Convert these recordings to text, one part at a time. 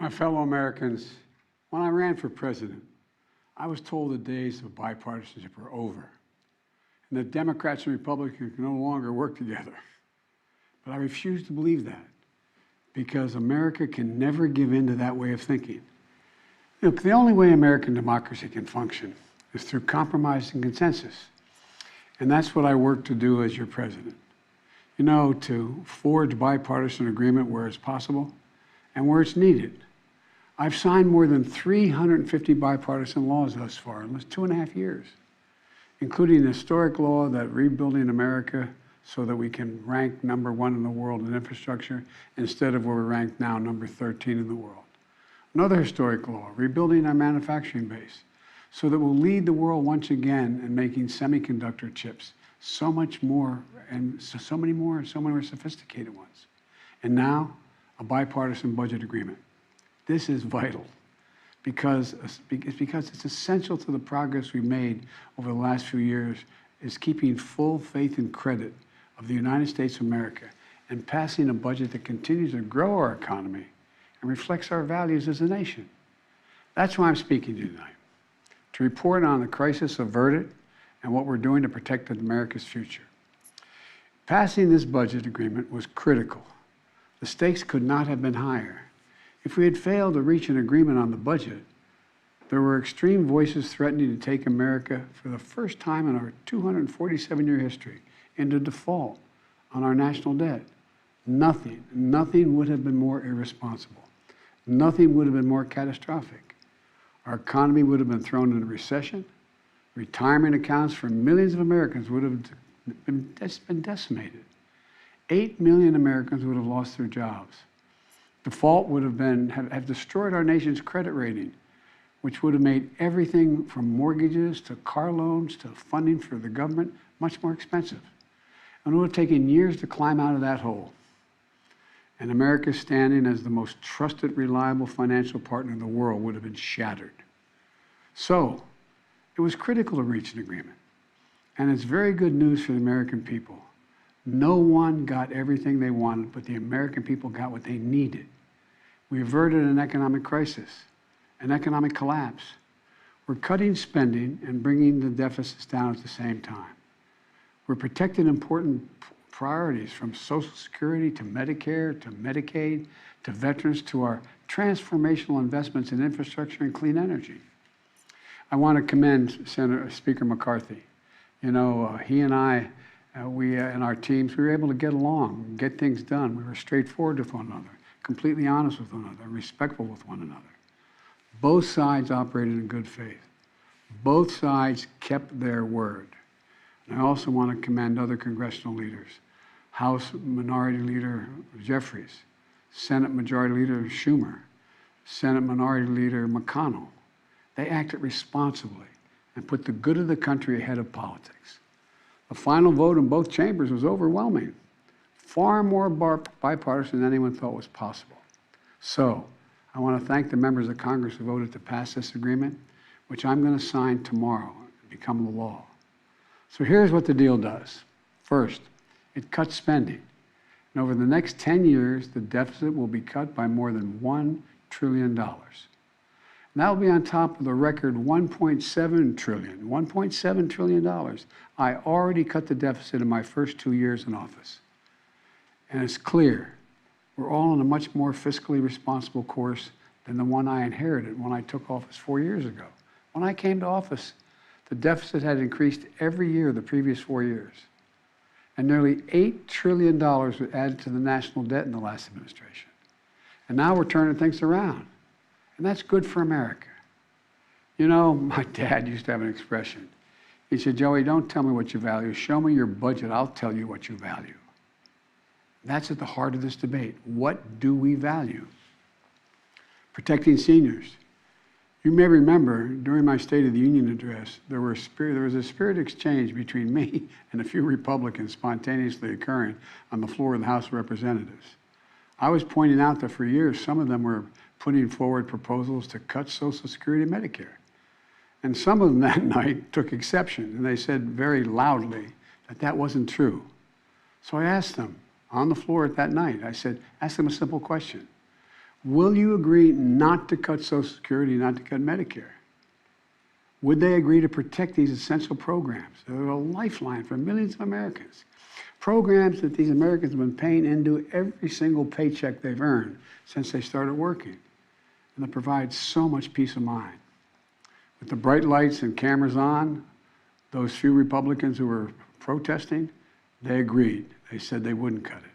My fellow Americans, when I ran for president, I was told the days of bipartisanship were over and that Democrats and Republicans can no longer work together. But I refuse to believe that because America can never give in to that way of thinking. Look, the only way American democracy can function is through compromise and consensus. And that's what I work to do as your president. You know, to forge bipartisan agreement where it's possible and where it's needed. I've signed more than 350 bipartisan laws thus far in just 2.5 years, including a historic law that rebuilding America so that we can rank #1 in the world in infrastructure instead of where we rank now number 13 in the world. Another historic law, rebuilding our manufacturing base so that we'll lead the world once again in making semiconductor chips, so much more and so many more sophisticated ones. And now, a bipartisan budget agreement. This is vital because it's essential to the progress we've made over the last few years is keeping full faith and credit of the United States of America and passing a budget that continues to grow our economy and reflects our values as a nation. That's why I'm speaking to you tonight, to report on the crisis averted and what we're doing to protect America's future. Passing this budget agreement was critical. The stakes could not have been higher. If we had failed to reach an agreement on the budget, there were extreme voices threatening to take America for the first time in our 247-year history into default on our national debt. Nothing would have been more irresponsible. Nothing would have been more catastrophic. Our economy would have been thrown into recession. Retirement accounts for millions of Americans would have been decimated. 8 million Americans would have lost their jobs. Default would have destroyed our nation's credit rating, which would have made everything from mortgages to car loans to funding for the government much more expensive. And it would have taken years to climb out of that hole. And America's standing as the most trusted, reliable financial partner in the world would have been shattered. So, it was critical to reach an agreement. And it's very good news for the American people. No one got everything they wanted, but the American people got what they needed. We averted an economic crisis, an economic collapse. We're cutting spending and bringing the deficits down at the same time. We're protecting important priorities from Social Security to Medicare to Medicaid to veterans to our transformational investments in infrastructure and clean energy. I want to commend Speaker McCarthy. You know, he and I, and our teams, we were able to get along, get things done. We were straightforward with one another, completely honest with one another, respectful with one another. Both sides operated in good faith. Both sides kept their word. And I also want to commend other congressional leaders. House Minority Leader Jeffries, Senate Majority Leader Schumer, Senate Minority Leader McConnell. They acted responsibly and put the good of the country ahead of politics. The final vote in both chambers was overwhelming, far more bipartisan than anyone thought was possible. So, I want to thank the members of Congress who voted to pass this agreement, which I'm going to sign tomorrow and become the law. So here's what the deal does. First, it cuts spending. And over the next 10 years, the deficit will be cut by more than $1 trillion. And that will be on top of the record $1.7 trillion. I already cut the deficit in my first 2 years in office. And it's clear we're all on a much more fiscally responsible course than the one I inherited when I took office 4 years ago. When I came to office, the deficit had increased every year the previous 4 years. And nearly $8 trillion was added to the national debt in the last administration. And now we're turning things around. And that's good for America. You know, my dad used to have an expression. He said, Joey, don't tell me what you value. Show me your budget. I'll tell you what you value. That's at the heart of this debate. What do we value? Protecting seniors. You may remember during my State of the Union address, there was a spirit exchange between me and a few Republicans spontaneously occurring on the floor of the House of Representatives. I was pointing out that for years, some of them were putting forward proposals to cut Social Security and Medicare. And some of them that night took exception, and they said very loudly that that wasn't true. So I asked them on the floor at that night, I said, ask them a simple question. Will you agree not to cut Social Security, not to cut Medicare? Would they agree to protect these essential programs? They're a lifeline for millions of Americans. Programs that these Americans have been paying into every single paycheck they've earned since they started working. And that provides so much peace of mind. With the bright lights and cameras on, those few Republicans who were protesting, they agreed. They said they wouldn't cut it.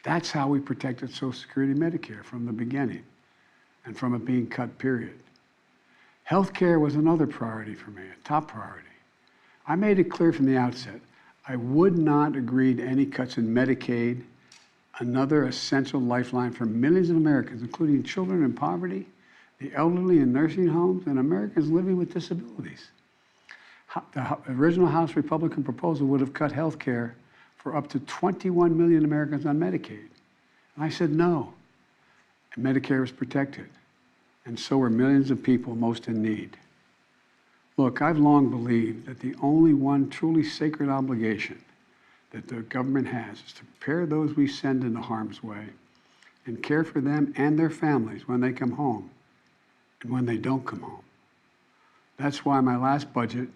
That's how we protected Social Security and Medicare from the beginning and from it being cut, period. Health care was another priority for me, a top priority. I made it clear from the outset, I would not agree to any cuts in Medicaid, another essential lifeline for millions of Americans, including children in poverty, the elderly in nursing homes, and Americans living with disabilities. The original House Republican proposal would have cut health care for up to 21 million Americans on Medicaid. And I said no. And Medicare was protected. And so were millions of people most in need. Look, I've long believed that the only one truly sacred obligation that the government has is to prepare those we send into harm's way and care for them and their families when they come home and when they don't come home. That's why my last budget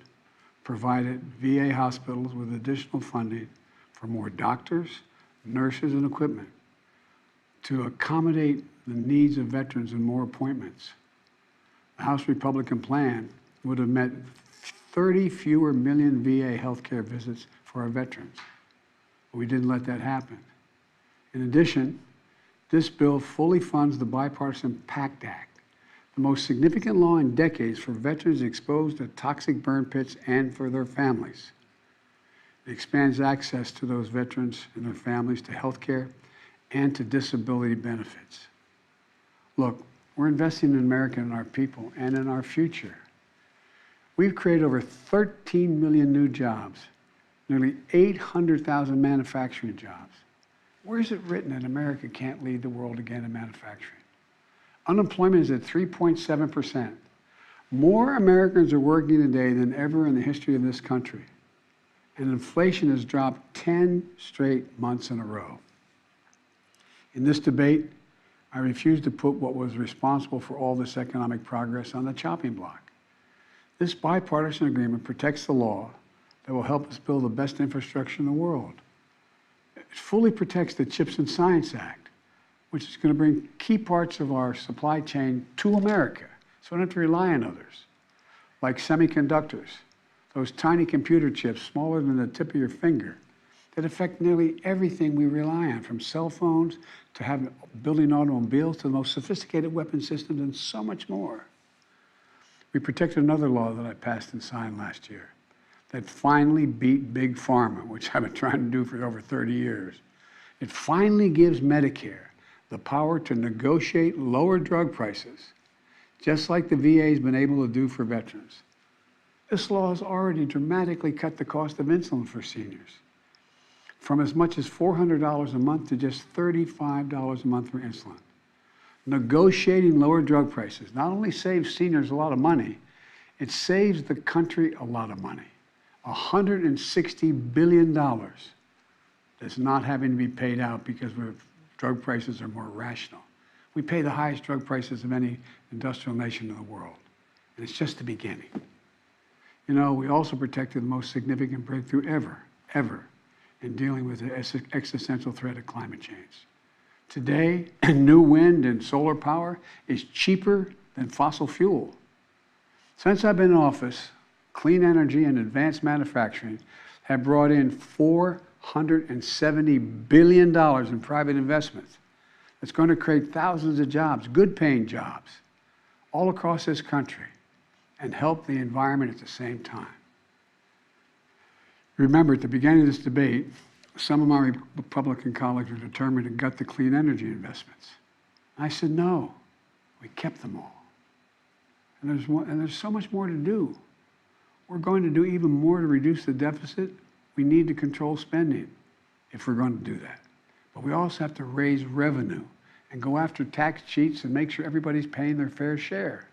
provided VA hospitals with additional funding for more doctors, nurses, and equipment to accommodate the needs of veterans and more appointments. The House Republican plan would have meant 30 fewer million VA healthcare visits for our veterans. But we didn't let that happen. In addition, this bill fully funds the Bipartisan PACT Act, the most significant law in decades for veterans exposed to toxic burn pits and for their families. It expands access to those veterans and their families to health care and to disability benefits. Look, we're investing in America and our people and in our future. We've created over 13 million new jobs, nearly 800,000 manufacturing jobs. Where is it written that America can't lead the world again in manufacturing? Unemployment is at 3.7%. More Americans are working today than ever in the history of this country. And inflation has dropped 10 straight months in a row. In this debate, I refuse to put what was responsible for all this economic progress on the chopping block. This bipartisan agreement protects the law that will help us build the best infrastructure in the world. It fully protects the CHIPS and Science Act, which is going to bring key parts of our supply chain to America, so we don't have to rely on others, like semiconductors, those tiny computer chips smaller than the tip of your finger that affect nearly everything we rely on, from cell phones to building automobiles to the most sophisticated weapon systems and so much more. We protected another law that I passed and signed last year that finally beat Big Pharma, which I've been trying to do for over 30 years. It finally gives Medicare the power to negotiate lower drug prices, just like the VA has been able to do for veterans. This law has already dramatically cut the cost of insulin for seniors, from as much as $400 a month to just $35 a month for insulin. Negotiating lower drug prices not only saves seniors a lot of money, it saves the country a lot of money. $160 billion that's not having to be paid out because drug prices are more rational. We pay the highest drug prices of any industrial nation in the world, and it's just the beginning. You know, we also protected the most significant breakthrough ever, in dealing with the existential threat of climate change. Today, new wind and solar power is cheaper than fossil fuel. Since I've been in office, clean energy and advanced manufacturing have brought in $470 billion in private investments. It's going to create thousands of jobs, good-paying jobs, all across this country, and help the environment at the same time. Remember, at the beginning of this debate, some of my Republican colleagues were determined to gut the clean energy investments. I said no. We kept them all. And there's so much more to do. We're going to do even more to reduce the deficit. We need to control spending if we're going to do that. But we also have to raise revenue and go after tax cheats and make sure everybody's paying their fair share.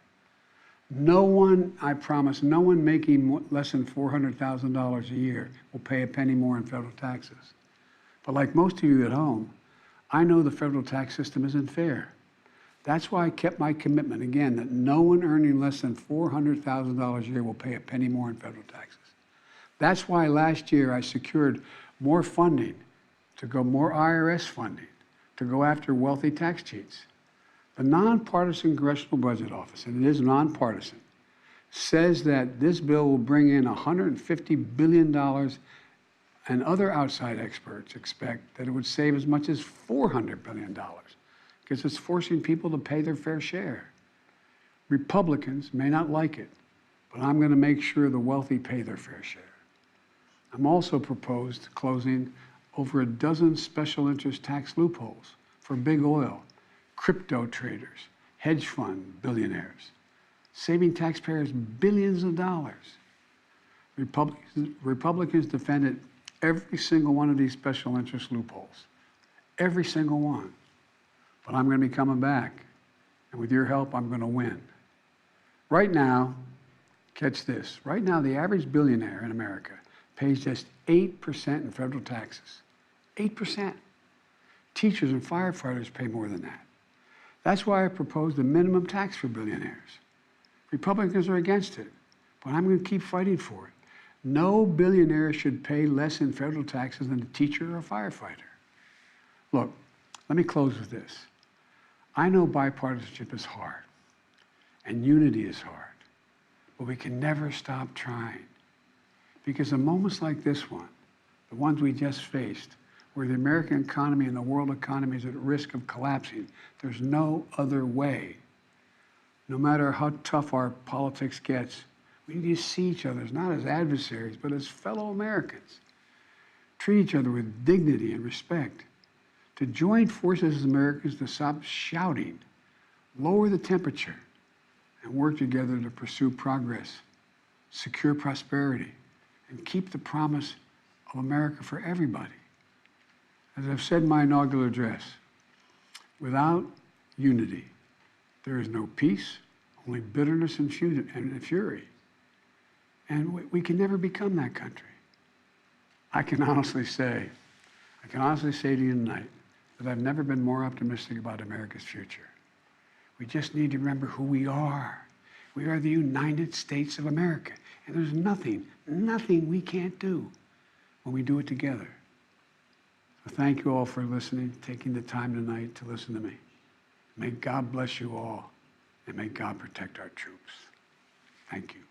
No one, I promise, no one making less than $400,000 a year will pay a penny more in federal taxes. But like most of you at home, I know the federal tax system isn't fair. That's why I kept my commitment, again, that no one earning less than $400,000 a year will pay a penny more in federal taxes. That's why last year I secured more funding more IRS funding to go after wealthy tax cheats. The Nonpartisan Congressional Budget Office, and it is nonpartisan, says that this bill will bring in $150 billion, and other outside experts expect that it would save as much as $400 billion because it's forcing people to pay their fair share. Republicans may not like it, but I'm going to make sure the wealthy pay their fair share. I'm also proposed closing over a dozen special interest tax loopholes for big oil, crypto traders, hedge fund billionaires, saving taxpayers billions of dollars. Republicans defended every single one of these special interest loopholes, every single one. But I'm going to be coming back, and with your help, I'm going to win. Right now, catch this, right now the average billionaire in America pays just 8% in federal taxes. 8%. Teachers and firefighters pay more than that. That's why I proposed a minimum tax for billionaires. Republicans are against it, but I'm going to keep fighting for it. No billionaire should pay less in federal taxes than a teacher or a firefighter. Look, let me close with this. I know bipartisanship is hard, and unity is hard, but we can never stop trying. Because in moments like this one, the ones we just faced, where the American economy and the world economy is at risk of collapsing, there's no other way. No matter how tough our politics gets, we need to see each other not as adversaries, but as fellow Americans. Treat each other with dignity and respect. To join forces as Americans to stop shouting, lower the temperature, and work together to pursue progress, secure prosperity, and keep the promise of America for everybody. As I've said in my inaugural address, without unity, there is no peace, only bitterness and fury. And we can never become that country. I can honestly say to you tonight that I've never been more optimistic about America's future. We just need to remember who we are. We are the United States of America. And there's nothing we can't do when we do it together. So thank you all for listening, taking the time tonight to listen to me. May God bless you all, and may God protect our troops. Thank you.